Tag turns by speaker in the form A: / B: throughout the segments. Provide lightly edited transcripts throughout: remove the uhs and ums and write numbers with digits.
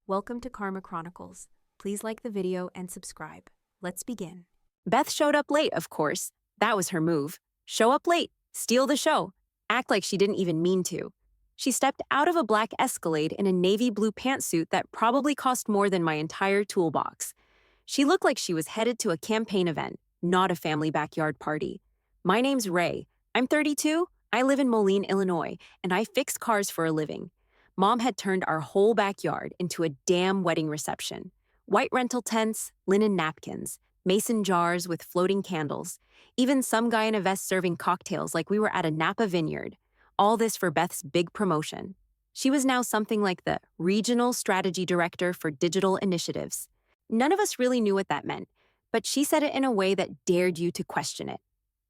A: Welcome to Karma Chronicles. Please like the video and subscribe. Let's begin.
B: Beth showed up late, of course. That was her move. Show up late, steal the show, act like she didn't even mean to. She stepped out of a black Escalade in a navy blue pantsuit that probably cost more than my entire toolbox. She looked like she was headed to a campaign event, not a family backyard party. My name's Ray. I'm 32, I live in Moline, Illinois, and I fix cars for a living. Mom had turned our whole backyard into a damn wedding reception. White rental tents, linen napkins, mason jars with floating candles, even some guy in a vest serving cocktails like we were at a Napa vineyard. All this for Beth's big promotion. She was now something like the Regional Strategy Director for Digital Initiatives. None of us really knew what that meant, but she said it in a way that dared you to question it.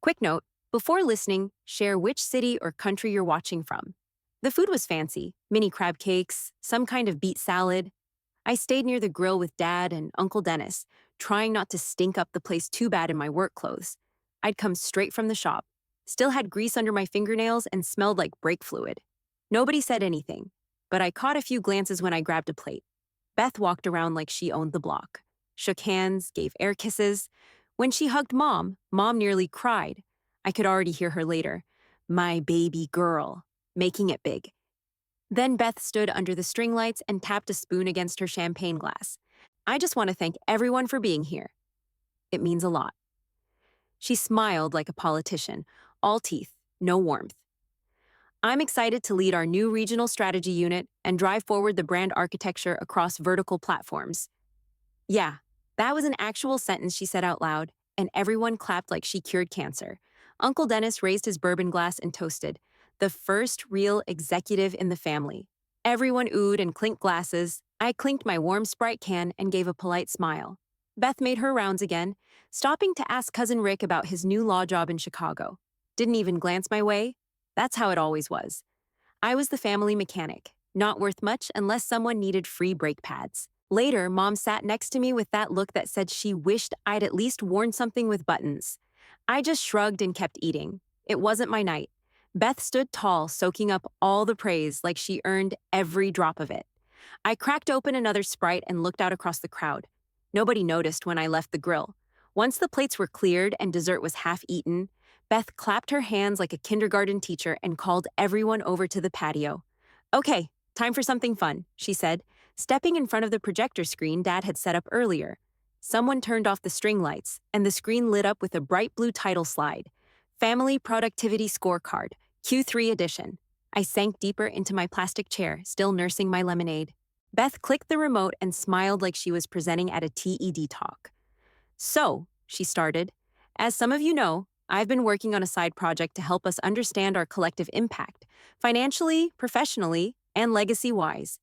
B: Quick note, before listening, share which city or country you're watching from. The food was fancy, mini crab cakes, some kind of beet salad. I stayed near the grill with Dad and Uncle Dennis, trying not to stink up the place too bad in my work clothes. I'd come straight from the shop, still had grease under my fingernails and smelled like brake fluid. Nobody said anything, but I caught a few glances when I grabbed a plate. Beth walked around like she owned the block, shook hands, gave air kisses. When she hugged Mom nearly cried. I could already hear her later, "My baby girl," making it big. Then Beth stood under the string lights and tapped a spoon against her champagne glass. "I just want to thank everyone for being here. It means a lot." She smiled like a politician, all teeth, no warmth. "I'm excited to lead our new regional strategy unit and drive forward the brand architecture across vertical platforms." Yeah, that was an actual sentence she said out loud, and everyone clapped like she cured cancer. Uncle Dennis raised his bourbon glass and toasted, "The first real executive in the family." Everyone oohed and clinked glasses. I clinked my warm Sprite can and gave a polite smile. Beth made her rounds again, stopping to ask Cousin Rick about his new law job in Chicago. Didn't even glance my way. That's how it always was. I was the family mechanic, not worth much unless someone needed free brake pads. Later, Mom sat next to me with that look that said she wished I'd at least worn something with buttons. I just shrugged and kept eating. It wasn't my night. Beth stood tall, soaking up all the praise like she earned every drop of it. I cracked open another Sprite and looked out across the crowd. Nobody noticed when I left the grill. Once the plates were cleared and dessert was half eaten, Beth clapped her hands like a kindergarten teacher and called everyone over to the patio. "Okay, time for something fun," she said, stepping in front of the projector screen Dad had set up earlier. Someone turned off the string lights, and the screen lit up with a bright blue title slide. Family Productivity Scorecard, Q3 edition. I sank deeper into my plastic chair, still nursing my lemonade. Beth clicked the remote and smiled like she was presenting at a TED talk. "So," she started, "as some of you know, I've been working on a side project to help us understand our collective impact, financially, professionally, and legacy-wise."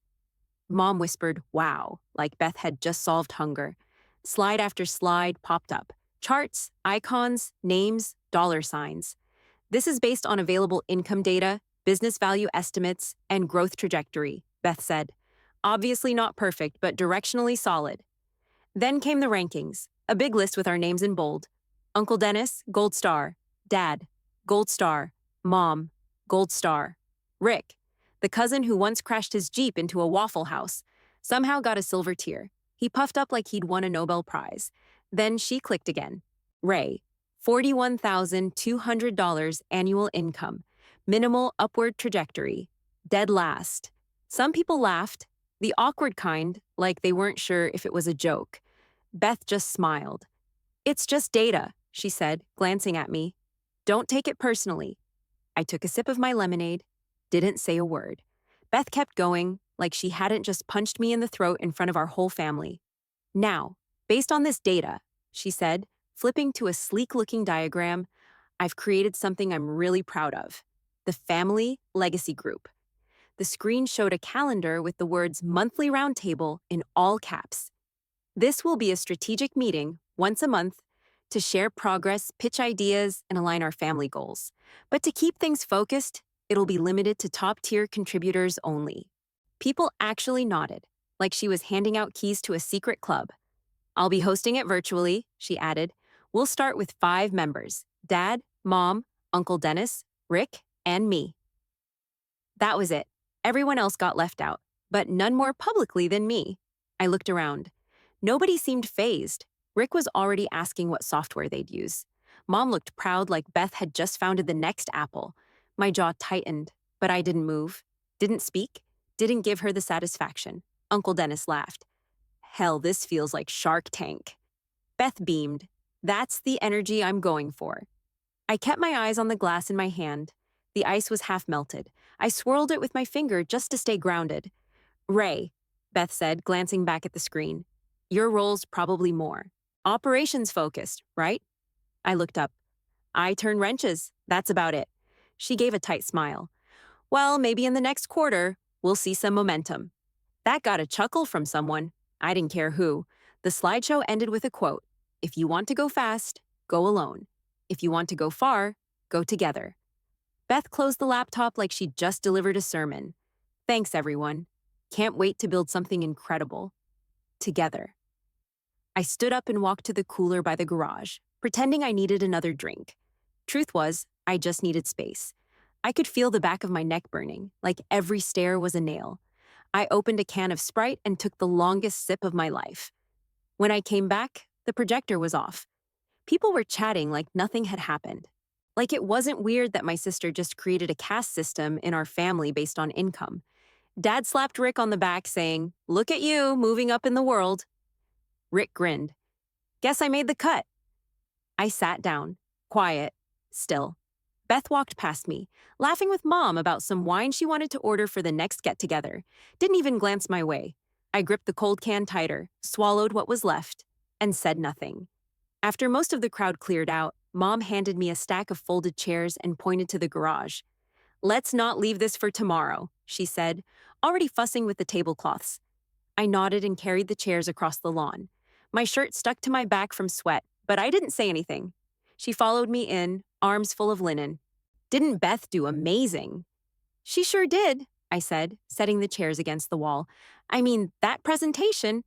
B: Mom whispered, "Wow," like Beth had just solved hunger. Slide after slide popped up. Charts, icons, names, dollar signs. "This is based on available income data, business value estimates, and growth trajectory," Beth said. "Obviously not perfect, but directionally solid." Then came the rankings, a big list with our names in bold. Uncle Dennis, Gold Star. Dad, Gold Star. Mom, Gold Star. Rick, the cousin who once crashed his Jeep into a Waffle House, somehow got a silver tier. He puffed up like he'd won a Nobel Prize. Then she clicked again. Ray, $41,200 annual income, minimal upward trajectory, dead last. Some people laughed, the awkward kind, like they weren't sure if it was a joke. Beth just smiled. "It's just data," she said, glancing at me. "Don't take it personally." I took a sip of my lemonade, didn't say a word. Beth kept going, like she hadn't just punched me in the throat in front of our whole family. "Now, based on this data," she said, flipping to a sleek-looking diagram, "I've created something I'm really proud of. The Family Legacy Group." The screen showed a calendar with the words "Monthly Roundtable" in all caps. "This will be a strategic meeting once a month to share progress, pitch ideas, and align our family goals. But to keep things focused, it'll be limited to top-tier contributors only." People actually nodded, like she was handing out keys to a secret club. "I'll be hosting it virtually," she added. "We'll start with 5 members, Dad, Mom, Uncle Dennis, Rick, and me." That was it. Everyone else got left out. but none more publicly than me. I looked around. Nobody seemed fazed. Rick was already asking what software they'd use. Mom looked proud like Beth had just founded the next Apple. My jaw tightened, but I didn't move, didn't speak, didn't give her the satisfaction. Uncle Dennis laughed. Hell, this feels like Shark Tank. Beth beamed. That's the energy I'm going for. I kept my eyes on the glass in my hand. The ice was half melted. I swirled it with my finger just to stay grounded. Ray, Beth said, glancing back at the screen. Your role's probably more. Operations focused, right? I looked up. I turn wrenches. That's about it. She gave a tight smile. Well, maybe in the next quarter, we'll see some momentum. That got a chuckle from someone. I didn't care who. The slideshow ended with a quote. If you want to go fast, go alone. If you want to go far, go together. Beth closed the laptop like she'd just delivered a sermon. Thanks, everyone. Can't wait to build something incredible. Together. I stood up and walked to the cooler by the garage, pretending I needed another drink. Truth was, I just needed space. I could feel the back of my neck burning, like every stare was a nail. I opened a can of Sprite and took the longest sip of my life. When I came back, the projector was off. People were chatting like nothing had happened. Like it wasn't weird that my sister just created a caste system in our family based on income. Dad slapped Rick on the back saying, "Look at you, moving up in the world." Rick grinned. Guess I made the cut. I sat down, quiet, still. Beth walked past me, laughing with Mom about some wine she wanted to order for the next get-together. Didn't even glance my way. I gripped the cold can tighter, swallowed what was left, and said nothing. After most of the crowd cleared out, Mom handed me a stack of folded chairs and pointed to the garage. Let's not leave this for tomorrow, she said, already fussing with the tablecloths. I nodded and carried the chairs across the lawn. My shirt stuck to my back from sweat, but I didn't say anything. She followed me in, arms full of linen. Didn't Beth do amazing? She sure did, I said, setting the chairs against the wall. I mean, that presentation.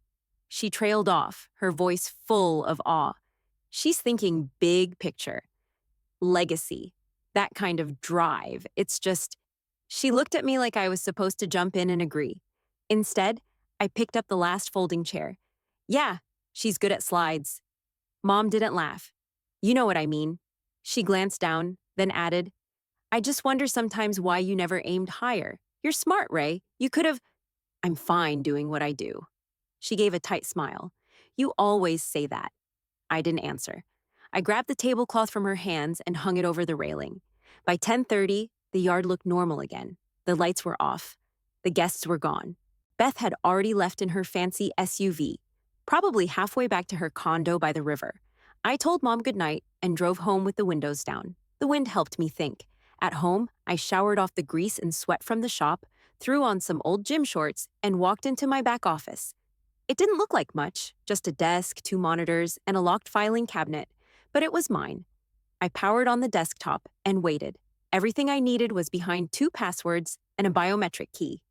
B: She trailed off, her voice full of awe. She's thinking big picture. Legacy. That kind of drive. It's just... She looked at me like I was supposed to jump in and agree. Instead, I picked up the last folding chair. Yeah, she's good at slides. Mom didn't laugh. You know what I mean. She glanced down, then added, I just wonder sometimes why you never aimed higher. You're smart, Ray. You could have... I'm fine doing what I do. She gave a tight smile. You always say that. I didn't answer. I grabbed the tablecloth from her hands and hung it over the railing. By 10:30, the yard looked normal again. The lights were off. The guests were gone. Beth had already left in her fancy SUV, probably halfway back to her condo by the river. I told Mom goodnight and drove home with the windows down. The wind helped me think. At home, I showered off the grease and sweat from the shop, threw on some old gym shorts, and walked into my back office. It didn't look like much, just a desk, 2 monitors, and a locked filing cabinet, but it was mine. I powered on the desktop and waited. Everything I needed was behind 2 passwords and a biometric key.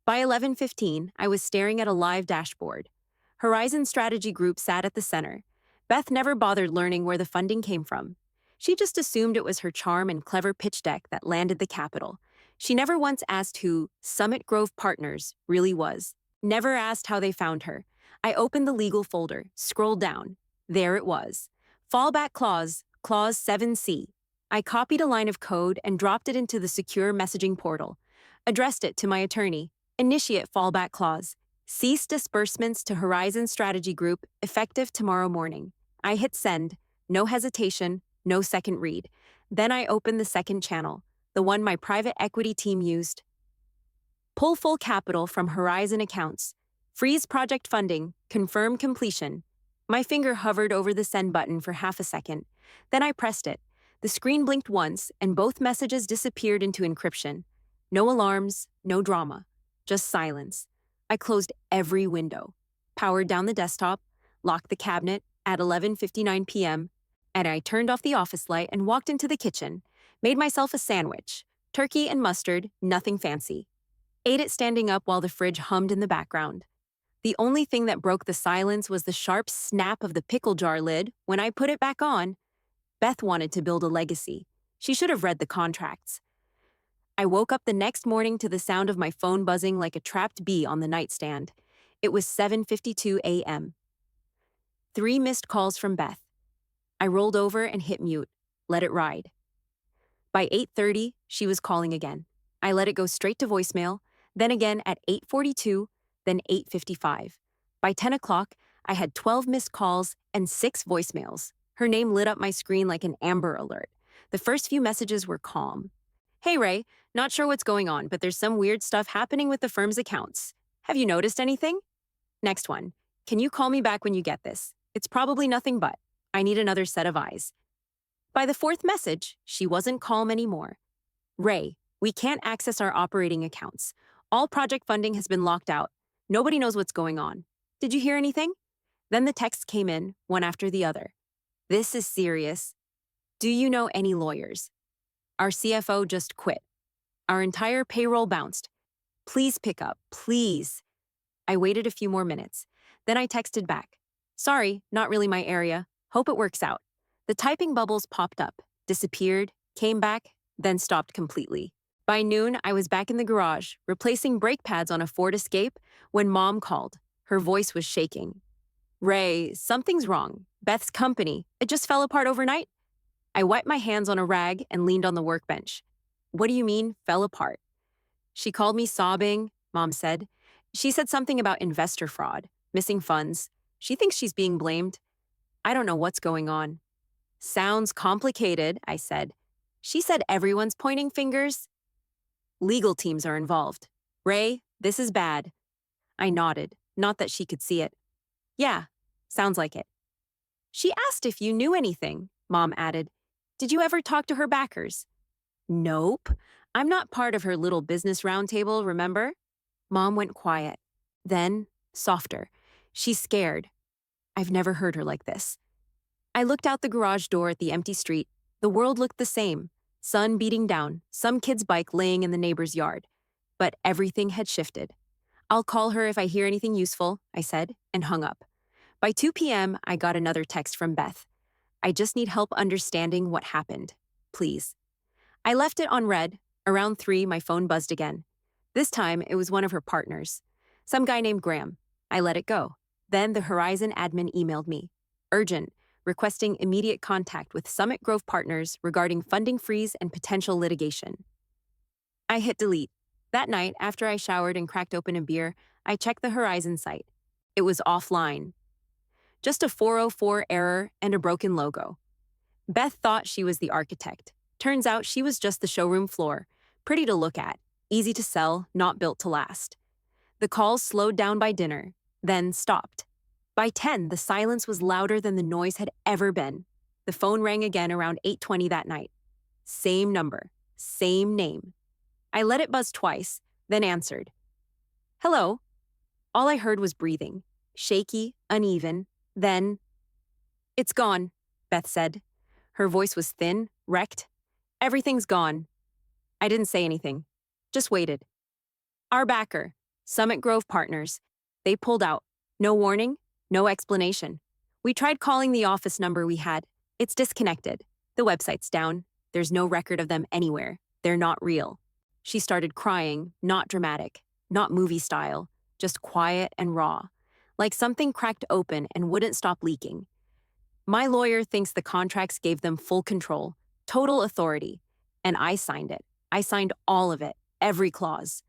B: By 11:15, I was staring at a live dashboard. Horizon Strategy Group sat at the center. Beth never bothered learning where the funding came from. She just assumed it was her charm and clever pitch deck that landed the capital. She never once asked who Summit Grove Partners really was. Never asked how they found her. I opened the legal folder, scrolled down. There it was. Fallback clause, clause 7C. I copied a line of code and dropped it into the secure messaging portal. Addressed it to my attorney. Initiate fallback clause. Cease disbursements to Horizon Strategy Group effective tomorrow morning. I hit send. No hesitation, no second read. Then I opened the second channel, the one my private equity team used. Pull full capital from Horizon accounts. Freeze project funding. Confirm completion. My finger hovered over the send button for half a second. Then I pressed it. The screen blinked once, and both messages disappeared into encryption. No alarms, no drama. Just silence. I closed every window, powered down the desktop, locked the cabinet at 11:59 p.m., and I turned off the office light and walked into the kitchen, made myself a sandwich, turkey and mustard, nothing fancy. Ate it standing up while the fridge hummed in the background. The only thing that broke the silence was the sharp snap of the pickle jar lid when I put it back on. Beth wanted to build a legacy. She should have read the contracts. I woke up the next morning to the sound of my phone buzzing like a trapped bee on the nightstand. It was 7:52 a.m. 3 missed calls from Beth. I rolled over and hit mute, let it ride. By 8:30, she was calling again. I let it go straight to voicemail, then again at 8:42, then 8:55. By 10 o'clock, I had 12 missed calls and 6 voicemails. Her name lit up my screen like an Amber Alert. The first few messages were calm. "Hey Ray, not sure what's going on, but there's some weird stuff happening with the firm's accounts. Have you noticed anything?" Next one. "Can you call me back when you get this? It's probably nothing but. I need another set of eyes." By the 4th message, she wasn't calm anymore. "Ray, we can't access our operating accounts. All project funding has been locked out. Nobody knows what's going on. Did you hear anything?" Then the texts came in, one after the other. "This is serious. Do you know any lawyers? Our CFO just quit. Our entire payroll bounced. Please pick up, please." I waited a few more minutes. Then I texted back. "Sorry, not really my area. Hope it works out." The typing bubbles popped up, disappeared, came back, then stopped completely. By noon, I was back in the garage, replacing brake pads on a Ford Escape, when Mom called. Her voice was shaking. "Ray, something's wrong. Beth's company. It just fell apart overnight." I wiped my hands on a rag and leaned on the workbench. "What do you mean, fell apart?" "She called me sobbing," Mom said. "She said something about investor fraud, missing funds. She thinks she's being blamed. I don't know what's going on." "Sounds complicated," I said. "She said everyone's pointing fingers." "Legal teams are involved. Ray, this is bad." I nodded, not that she could see it. "Yeah, sounds like it." "She asked if you knew anything," Mom added. "Did you ever talk to her backers?" "Nope. I'm not part of her little business roundtable, remember?" Mom went quiet. Then, softer. She's scared. I've never heard her like this. I looked out the garage door at the empty street. The world looked the same. Sun beating down, some kid's bike laying in the neighbor's yard. But everything had shifted. "I'll call her if I hear anything useful," I said, and hung up. By 2 p.m., I got another text from Beth. "I just need help understanding what happened. Please." I left it on red. Around 3, my phone buzzed again. This time, it was one of her partners. Some guy named Graham. I let it go. Then the Horizon admin emailed me. Urgent, requesting immediate contact with Summit Grove Partners regarding funding freeze and potential litigation. I hit delete. That night, after I showered and cracked open a beer, I checked the Horizon site. It was offline. Just a 404 error and a broken logo. Beth thought she was the architect. Turns out she was just the showroom floor. Pretty to look at, easy to sell, not built to last. The calls slowed down by dinner, then stopped. By 10, the silence was louder than the noise had ever been. The phone rang again around 8:20 that night. Same number, same name. I let it buzz twice, then answered. "Hello." All I heard was breathing, shaky, uneven, then, "It's gone," Beth said. Her voice was thin, wrecked. "Everything's gone." I didn't say anything, just waited. "Our backer, Summit Grove Partners. They pulled out. No warning, no explanation. We tried calling the office number we had. It's disconnected. The website's down. There's no record of them anywhere. They're not real." She started crying, not dramatic, not movie style, just quiet and raw, like something cracked open and wouldn't stop leaking. "My lawyer thinks the contracts gave them full control, total authority, and I signed it. I signed all of it, every clause."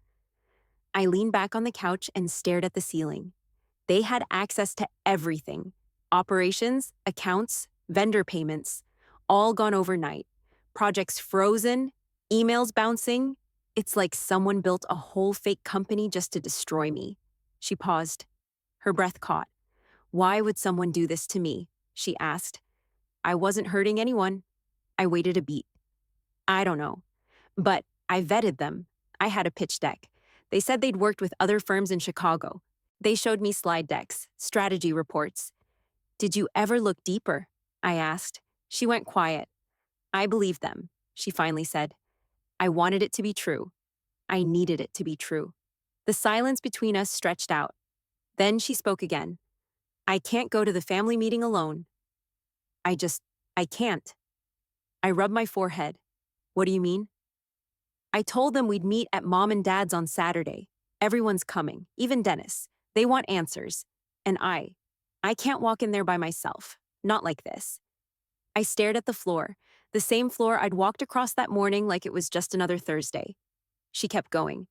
B: I leaned back on the couch and stared at the ceiling. They had access to everything. Operations, accounts, vendor payments, all gone overnight. Projects frozen, emails bouncing. It's like someone built a whole fake company just to destroy me. She paused. Her breath caught. "Why would someone do this to me?" she asked. "I wasn't hurting anyone." I waited a beat. "I don't know. But I vetted them. I had a pitch deck. They said they'd worked with other firms in Chicago. They showed me slide decks, strategy reports." "Did you ever look deeper?" I asked. She went quiet. "I believed them," she finally said. "I wanted it to be true. I needed it to be true." The silence between us stretched out. Then she spoke again. "I can't go to the family meeting alone. I can't." I rubbed my forehead. "What do you mean?" I told them we'd meet at Mom and Dad's on Saturday. Everyone's coming, even Dennis. They want answers. And I can't walk in there by myself. Not like this. I stared at the floor, the same floor I'd walked across that morning like it was just another Thursday. She kept going.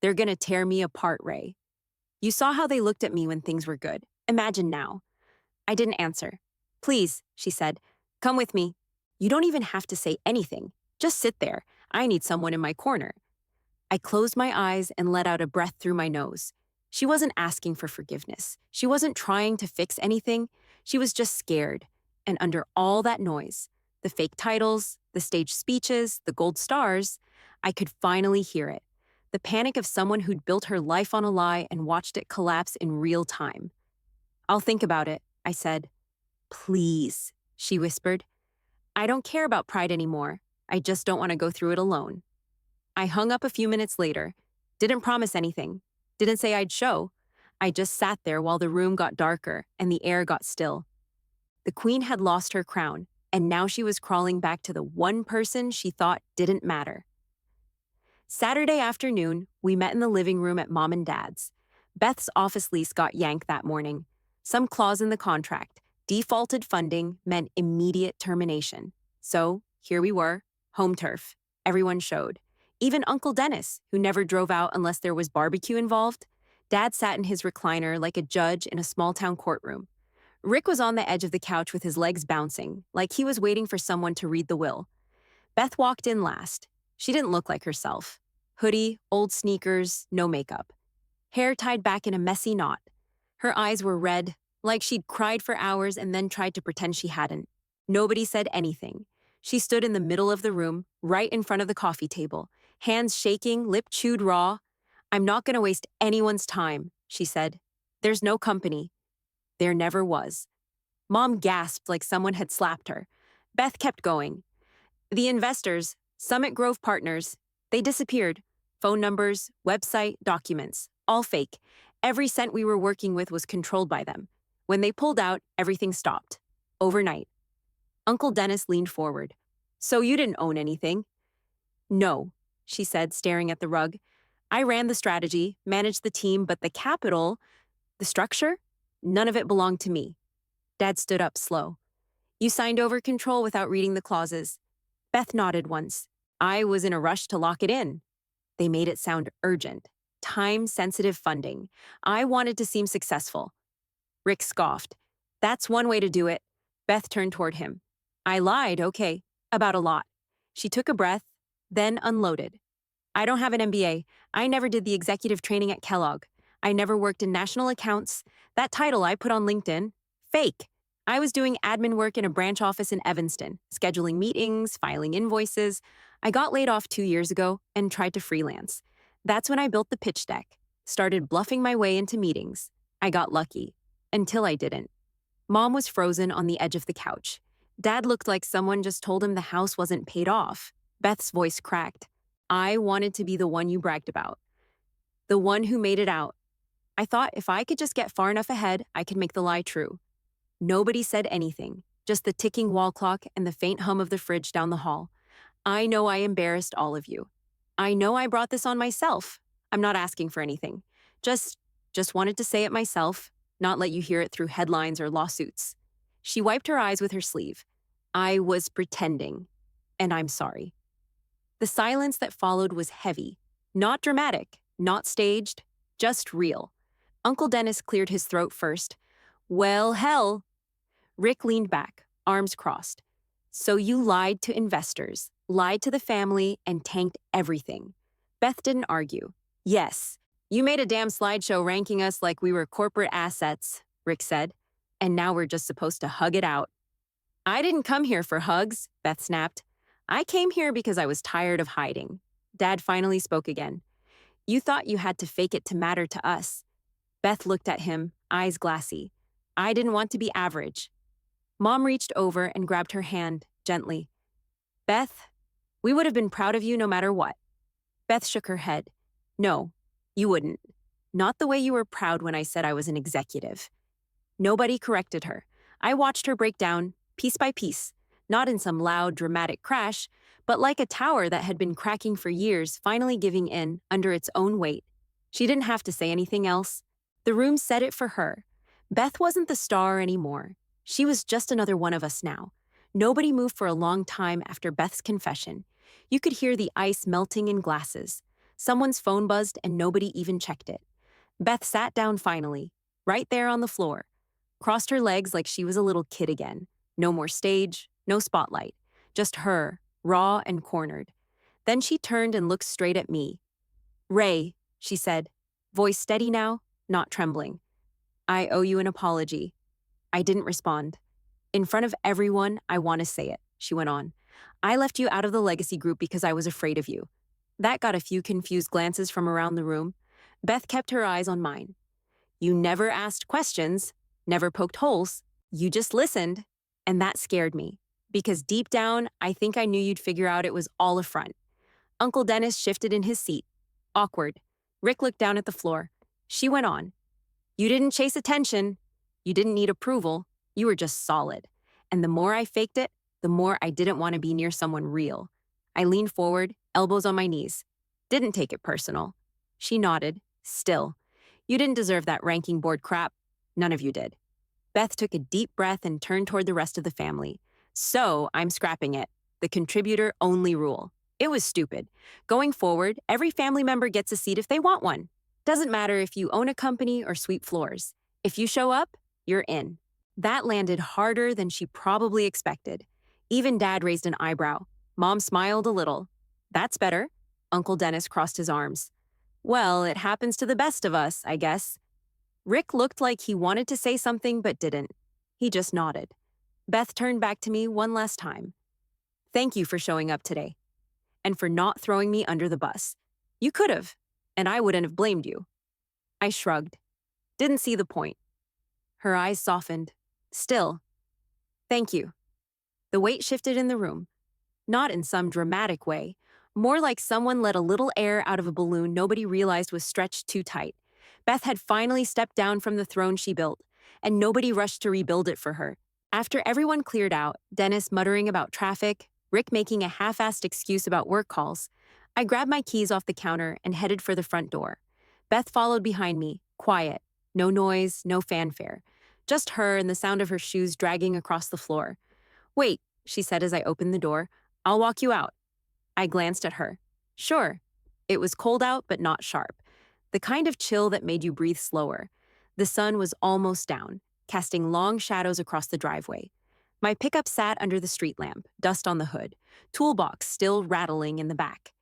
B: They're gonna tear me apart, Ray. You saw how they looked at me when things were good. Imagine now. I didn't answer. Please, she said, come with me. You don't even have to say anything. Just sit there. I need someone in my corner. I closed my eyes and let out a breath through my nose. She wasn't asking for forgiveness. She wasn't trying to fix anything. She was just scared. And under all that noise, the fake titles, the stage speeches, the gold stars, I could finally hear it. The panic of someone who'd built her life on a lie and watched it collapse in real time. I'll think about it, I said. Please, she whispered. I don't care about pride anymore. I just don't want to go through it alone. I hung up a few minutes later. Didn't promise anything. Didn't say I'd show. I just sat there while the room got darker and the air got still. The queen had lost her crown, and now she was crawling back to the one person she thought didn't matter. Saturday afternoon, we met in the living room at Mom and Dad's. Beth's office lease got yanked that morning. Some clause in the contract, defaulted funding, meant immediate termination. So, here we were, home turf. Everyone showed. Even Uncle Dennis, who never drove out unless there was barbecue involved. Dad sat in his recliner like a judge in a small-town courtroom. Rick was on the edge of the couch with his legs bouncing, like he was waiting for someone to read the will. Beth walked in last. She didn't look like herself. Hoodie, old sneakers, no makeup. Hair tied back in a messy knot. Her eyes were red, like she'd cried for hours and then tried to pretend she hadn't. Nobody said anything. She stood in the middle of the room, right in front of the coffee table, hands shaking, lip chewed raw. I'm not going to waste anyone's time, she said. There's no company. There never was. Mom gasped like someone had slapped her. Beth kept going. The investors, Summit Grove Partners, they disappeared. Phone numbers, website, documents, all fake. Every cent we were working with was controlled by them. When they pulled out, everything stopped. Overnight. Uncle Dennis leaned forward. So you didn't own anything? No, she said, staring at the rug. I ran the strategy, managed the team, but the capital, the structure, none of it belonged to me. Dad stood up slow. You signed over control without reading the clauses. Beth nodded once. I was in a rush to lock it in. They made it sound urgent. Time-sensitive funding. I wanted to seem successful. Rick scoffed. That's one way to do it. Beth turned toward him. I lied, okay, about a lot. She took a breath, then unloaded. I don't have an MBA. I never did the executive training at Kellogg. I never worked in national accounts. That title I put on LinkedIn, fake. I was doing admin work in a branch office in Evanston, scheduling meetings, filing invoices. I got laid off 2 years ago and tried to freelance. That's when I built the pitch deck, started bluffing my way into meetings. I got lucky, until I didn't. Mom was frozen on the edge of the couch. Dad looked like someone just told him the house wasn't paid off. Beth's voice cracked. I wanted to be the one you bragged about. The one who made it out. I thought if I could just get far enough ahead, I could make the lie true. Nobody said anything, just the ticking wall clock and the faint hum of the fridge down the hall. I know I embarrassed all of you. I know I brought this on myself. I'm not asking for anything. Just wanted to say it myself, not let you hear it through headlines or lawsuits. She wiped her eyes with her sleeve. I was pretending, and I'm sorry. The silence that followed was heavy, not dramatic, not staged, just real. Uncle Dennis cleared his throat first. Well, hell. Rick leaned back, arms crossed. So you lied to investors, lied to the family, and tanked everything. Beth didn't argue. Yes, you made a damn slideshow ranking us like we were corporate assets, Rick said. And now we're just supposed to hug it out. I didn't come here for hugs, Beth snapped. I came here because I was tired of hiding. Dad finally spoke again. You thought you had to fake it to matter to us. Beth looked at him, eyes glassy. I didn't want to be average. Mom reached over and grabbed her hand, gently. Beth, we would have been proud of you no matter what. Beth shook her head. No, you wouldn't. Not the way you were proud when I said I was an executive. Nobody corrected her. I watched her break down, piece by piece. Not in some loud, dramatic crash, but like a tower that had been cracking for years, finally giving in under its own weight. She didn't have to say anything else. The room said it for her. Beth wasn't the star anymore. She was just another one of us now. Nobody moved for a long time after Beth's confession. You could hear the ice melting in glasses. Someone's phone buzzed and nobody even checked it. Beth sat down finally, right there on the floor, crossed her legs like she was a little kid again. No more stage, no spotlight, just her, raw and cornered. Then she turned and looked straight at me. "Ray," she said, voice steady now, not trembling. "I owe you an apology." I didn't respond. "In front of everyone, I want to say it," she went on. "I left you out of the legacy group because I was afraid of you." That got a few confused glances from around the room. Beth kept her eyes on mine. "You never asked questions, never poked holes. You just listened." And that scared me, because deep down, I think I knew you'd figure out it was all a front. Uncle Dennis shifted in his seat. Awkward. Rick looked down at the floor. She went on. "You didn't chase attention. You didn't need approval. You were just solid. And the more I faked it, the more I didn't want to be near someone real." I leaned forward, elbows on my knees. "Didn't take it personal." She nodded. "Still, you didn't deserve that ranking board crap. None of you did." Beth took a deep breath and turned toward the rest of the family. "So, I'm scrapping it. The contributor-only rule. It was stupid. Going forward, every family member gets a seat if they want one. Doesn't matter if you own a company or sweep floors. If you show up, you're in." That landed harder than she probably expected. Even Dad raised an eyebrow. Mom smiled a little. "That's better." Uncle Dennis crossed his arms. "Well, it happens to the best of us, I guess." Rick looked like he wanted to say something but didn't. He just nodded. Beth turned back to me one last time. "Thank you for showing up today. And for not throwing me under the bus. You could have, and I wouldn't have blamed you." I shrugged. Didn't see the point. Her eyes softened. "Still, thank you." The weight shifted in the room. Not in some dramatic way, more like someone let a little air out of a balloon nobody realized was stretched too tight. Beth had finally stepped down from the throne she built, and nobody rushed to rebuild it for her. After everyone cleared out, Dennis muttering about traffic, Rick making a half-assed excuse about work calls, I grabbed my keys off the counter and headed for the front door. Beth followed behind me, quiet, no noise, no fanfare. Just her and the sound of her shoes dragging across the floor. "Wait," she said as I opened the door. "I'll walk you out." I glanced at her. Sure. It was cold out, but not sharp. The kind of chill that made you breathe slower. The sun was almost down, casting long shadows across the driveway. My pickup sat under the street lamp, dust on the hood, toolbox still rattling in the back.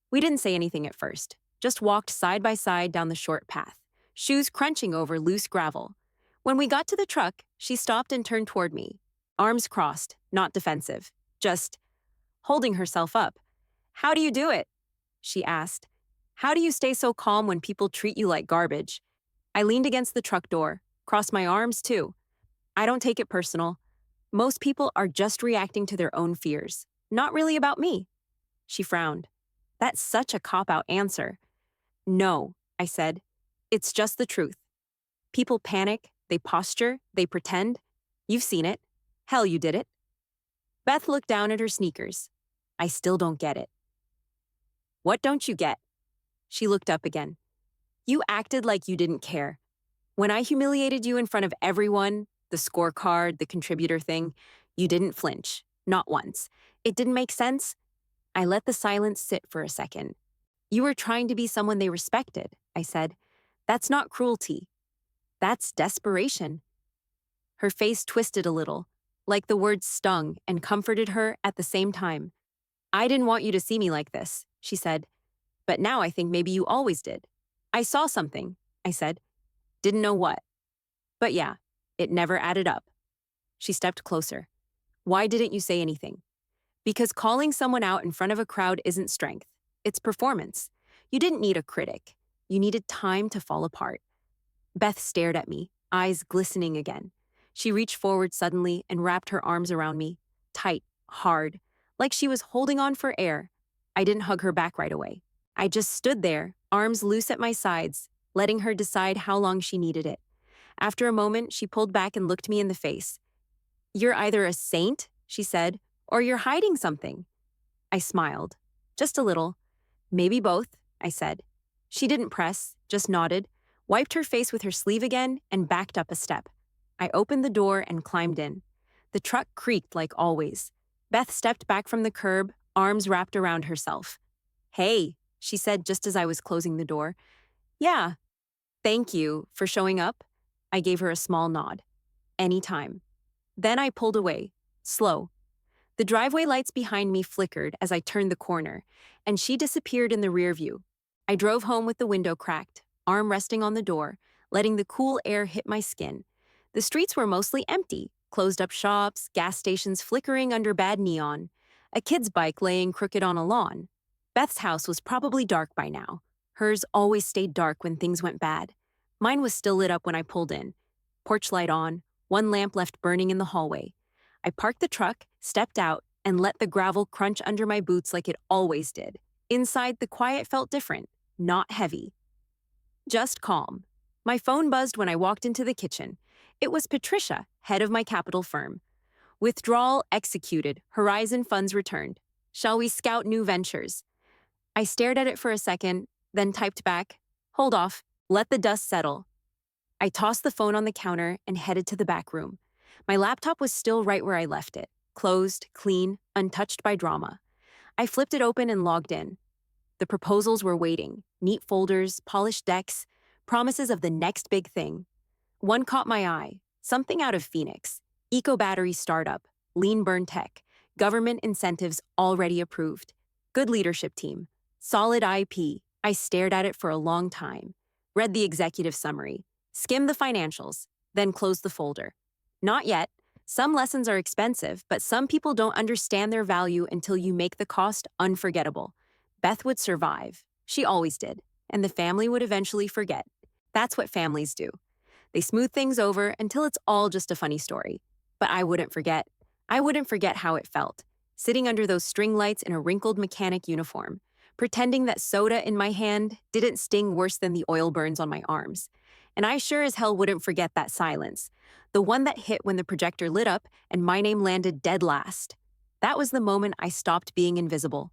B: We didn't say anything at first, just walked side by side down the short path, shoes crunching over loose gravel. When we got to the truck, she stopped and turned toward me, arms crossed, not defensive, just holding herself up. "How do you do it?" she asked. "How do you stay so calm when people treat you like garbage?" I leaned against the truck door, crossed my arms too. "I don't take it personal. Most people are just reacting to their own fears, not really about me." She frowned. "That's such a cop-out answer." "No," I said. "It's just the truth. People panic, they posture, they pretend. You've seen it. Hell, you did it." Beth looked down at her sneakers. "I still don't get it." "What don't you get?" She looked up again. "You acted like you didn't care. When I humiliated you in front of everyone, the scorecard, the contributor thing, you didn't flinch. Not once. It didn't make sense." I let the silence sit for a second. "You were trying to be someone they respected," I said. "That's not cruelty. That's desperation." Her face twisted a little, like the words stung and comforted her at the same time. "I didn't want you to see me like this," she said. "But now I think maybe you always did." "I saw something," I said. "Didn't know what. But yeah, it never added up." She stepped closer. "Why didn't you say anything?" "Because calling someone out in front of a crowd isn't strength. It's performance. You didn't need a critic. You needed time to fall apart." Beth stared at me, eyes glistening again. She reached forward suddenly and wrapped her arms around me, tight, hard, like she was holding on for air. I didn't hug her back right away. I just stood there, arms loose at my sides, letting her decide how long she needed it. After a moment, she pulled back and looked me in the face. "You're either a saint," she said, Or you're hiding something? I smiled. Just a little. Maybe both, I said. She didn't press, just nodded, wiped her face with her sleeve again, and backed up a step. I opened the door and climbed in. The truck creaked like always. Beth stepped back from the curb, arms wrapped around herself. "Hey," she said just as I was closing the door. "Yeah, thank you for showing up." I gave her a small nod. "Anytime." Then I pulled away, slow. The driveway lights behind me flickered as I turned the corner, and she disappeared in the rear view. I drove home with the window cracked, arm resting on the door, letting the cool air hit my skin. The streets were mostly empty, closed-up shops, gas stations flickering under bad neon, a kid's bike laying crooked on a lawn. Beth's house was probably dark by now. Hers always stayed dark when things went bad. Mine was still lit up when I pulled in. Porch light on, one lamp left burning in the hallway. I parked the truck, stepped out, and let the gravel crunch under my boots like it always did. Inside, the quiet felt different, not heavy. Just calm. My phone buzzed when I walked into the kitchen. It was Patricia, head of my capital firm. Withdrawal executed, Horizon funds returned. Shall we scout new ventures? I stared at it for a second, then typed back, "Hold off, let the dust settle." I tossed the phone on the counter and headed to the back room. My laptop was still right where I left it, closed, clean, untouched by drama. I flipped it open and logged in. The proposals were waiting, neat folders, polished decks, promises of the next big thing. One caught my eye, something out of Phoenix. Eco-battery startup, lean burn tech, government incentives already approved. Good leadership team, solid IP. I stared at it for a long time, read the executive summary, skimmed the financials, then closed the folder. Not yet. Some lessons are expensive, but some people don't understand their value until you make the cost unforgettable. Beth would survive. She always did. And the family would eventually forget. That's what families do. They smooth things over until it's all just a funny story. But I wouldn't forget. I wouldn't forget how it felt, sitting under those string lights in a wrinkled mechanic uniform, pretending that soda in my hand didn't sting worse than the oil burns on my arms. And I sure as hell wouldn't forget that silence, the one that hit when the projector lit up and my name landed dead last. That was the moment I stopped being invisible.